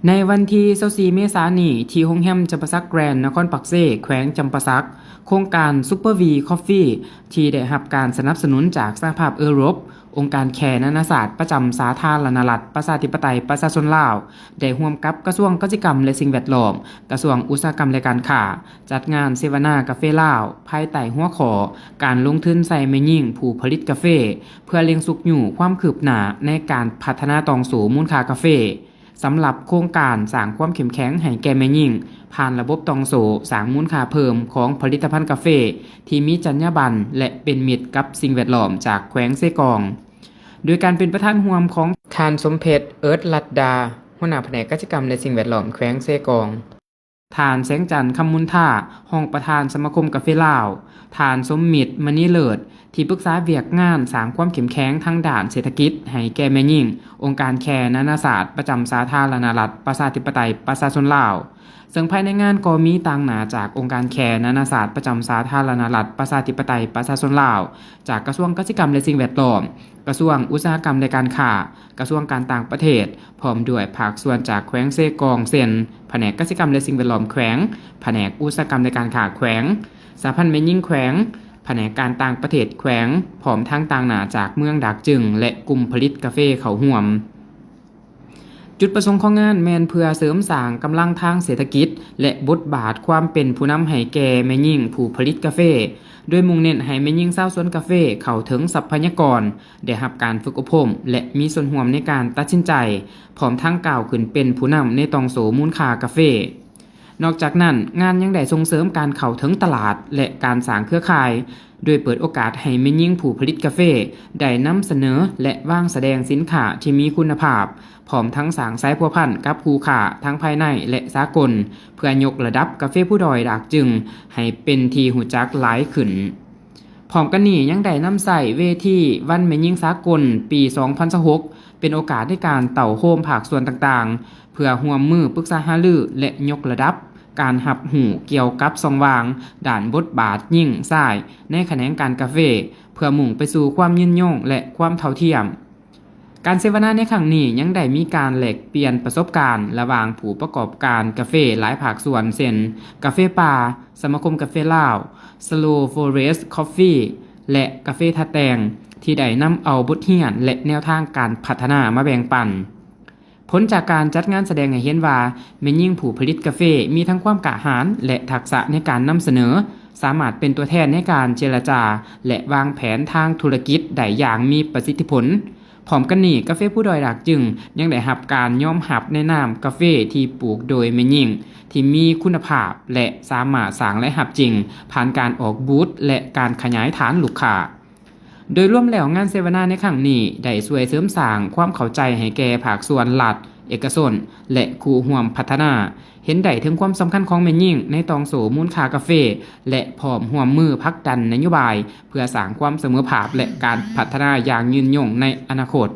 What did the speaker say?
ในวันที่24เมษายนนี้ที่โรงแรมจำปาสักแกรนด์นครปักเซ่แขวงจำปาสักโครงการซูเปอร์วีคอฟฟี่ที่ได้รับการสนับสนุนจากสหภาพยุโรปองค์การแคนานาศาสตร์ประจำสาธารณรัฐประชาธิปไตยประชาชนลาวได้ร่วมกับกระทรวงเกษตรกรรมและสิ่งแวดล้อมกระทรวงอุตสาหกรรมและการค้าจัดงานเสวนากาเฟลาวภายใต้หัวข้อการลงทุนใส่แม่หญิงผู้ผลิตกาแฟเพื่อเลี้ยงสุกอยู่ความคืบหน้าในการพัฒนาตองสูมูลค่ากาแฟสำหรับโครงการสร้างความเข้มแข็งให้แก่แม่หญิงผ่านระบบตองโสสร้างมูลค่าเพิ่มของผลิตภัณฑ์กาแฟที่มีจรรยาบรรณและเป็นมิตรกับสิ่งแวดล้อมจากแขวงเซกองโดยการเป็นประธานร่วมของท่านสมเพชรเอิร์ธลัดดาหัวหน้าแผนกกิจกรรมและสิ่งแวดล้อมแขวงเซกองท่านแสงจันทร์คำมุนท่าห้องประธานสมาคมกาแฟลาวท่านสมมิตรมณีเลิศที่ปรึกษาเวียกงานสร้างความเข้มแข็งทางด้านเศรษฐกิจให้แก่แม่หญิงองค์การแคนานาศาสตร์ประจำสาธารณรัฐประชาธิปไตยประชาชนลาวซึ่งภายในงานก็มีต่างหน้าจากองค์การแคนานาศาสตร์ประจำสาธารณรัฐประชาธิปไตยประชาชนลาวจากกระทรวงเกษตรกรรมและสิ่งแวดล้อมกระทรวงอุตสาหกรรมและการค้ากระทรวงการต่างประเทศพร้อมด้วยภาคส่วนจากแขวงเซกองเซนแผนกเกษตรกรรมและสิ่งแวดล้อมแขวงแผนกอุตสาหกรรมและการค้าแขวงสหพันธ์แม่หญิงแขวงแผนกการต่างประเทศแขวงพร้อมทั้งต่างหน้าจากเมืองดักจึงและกลุ่มผลิตกาแฟเข้าร่วมจุดประสงค์ของงานแม่นเพื่อเสริมสร้างกำลังทางเศรษฐกิจและบทบาทความเป็นผู้นำให้แก่แม่หญิงผู้ผลิตกาแฟโดยมุ่งเน้นให้แม่หญิงชาวสวนกาแฟเข้าถึงทรัพยากรได้รับการฝึกอบรมและมีส่วนร่วมในการตัดสินใจพร้อมทั้งก้าวขึ้นเป็นผู้นำในตองโสมูลค่ากาแฟนอกจากนั้นงานยังได้ส่งเสริมการเข้าถึงตลาดและการสร้างเครือข่ายโดยเปิดโอกาสให้แม่หญิงผู้ผลิตกาแฟได้นำเสนอและวางแสดงสินค้าที่มีคุณภาพพร้อมทั้งสร้างสายพัวพันกับคู่ค้าทั้งภายในและสากลเพื่อยกระดับกาแฟผู้ดอยดากจึงให้เป็นที่หูจักหลายขึ้นพร้อมกันนี้ยังได้นำใส่เวทีวันแม่หญิงสากลปี 2026เป็นโอกาสในการเต่าโฮมภาคส่วนต่างๆเพื่อร่วมมือปรึกษาหารือและยกระดับการหับหูเกี่ยวกับทรงวางด่านบทบาทยิ่งทรายในแขนงการกาแฟเพื่อมุ่งไปสู่ความยืนยงและความเท่าเทียมการเสวนาในครั้งนี้ยังได้มีการแลกเปลี่ยนประสบการณ์ระหว่างผู้ประกอบการกาแฟหลายภาคส่วนเช่นกาแฟป่าสมาคมกาแฟลาว Slow Forest Coffee และกาแฟทาแตงที่ได้นำเอาบทเรียนและแนวทางการพัฒนามาแบ่งปันผลจากการจัดงานแสดงให้เห็นว่าแม่หญิงผู้ผลิตกาแฟมีทั้งความกล้าหาญและทักษะในการนำเสนอสามารถเป็นตัวแทนในการเจรจาและวางแผนทางธุรกิจได้อย่างมีประสิทธิผลพร้อมกันนี้กาแฟผู้ดอยดากจึงยังได้รับการยอมรับในนามกาแฟที่ปลูกโดยแม่หญิงที่มีคุณภาพและสามารถสร้างรายรับจริงผ่านการออกบูธและการขยายฐานลูกค้าโดยรวมแล้วงานเสวนาในครั้งนี้ได้ช่วยเสริมสร้างความเข้าใจให้แก่ภาคส่วนรัฐเอกชนและคู่ร่วมพัฒนาเห็นได้ถึงความสำคัญของแม่หญิงในตองโสมูลค่ากาแฟและพร้อมร่วมมือผลักดันนโยบายเพื่อสร้างความเสมอภาคและการพัฒนาอย่างยืนยงในอนาคต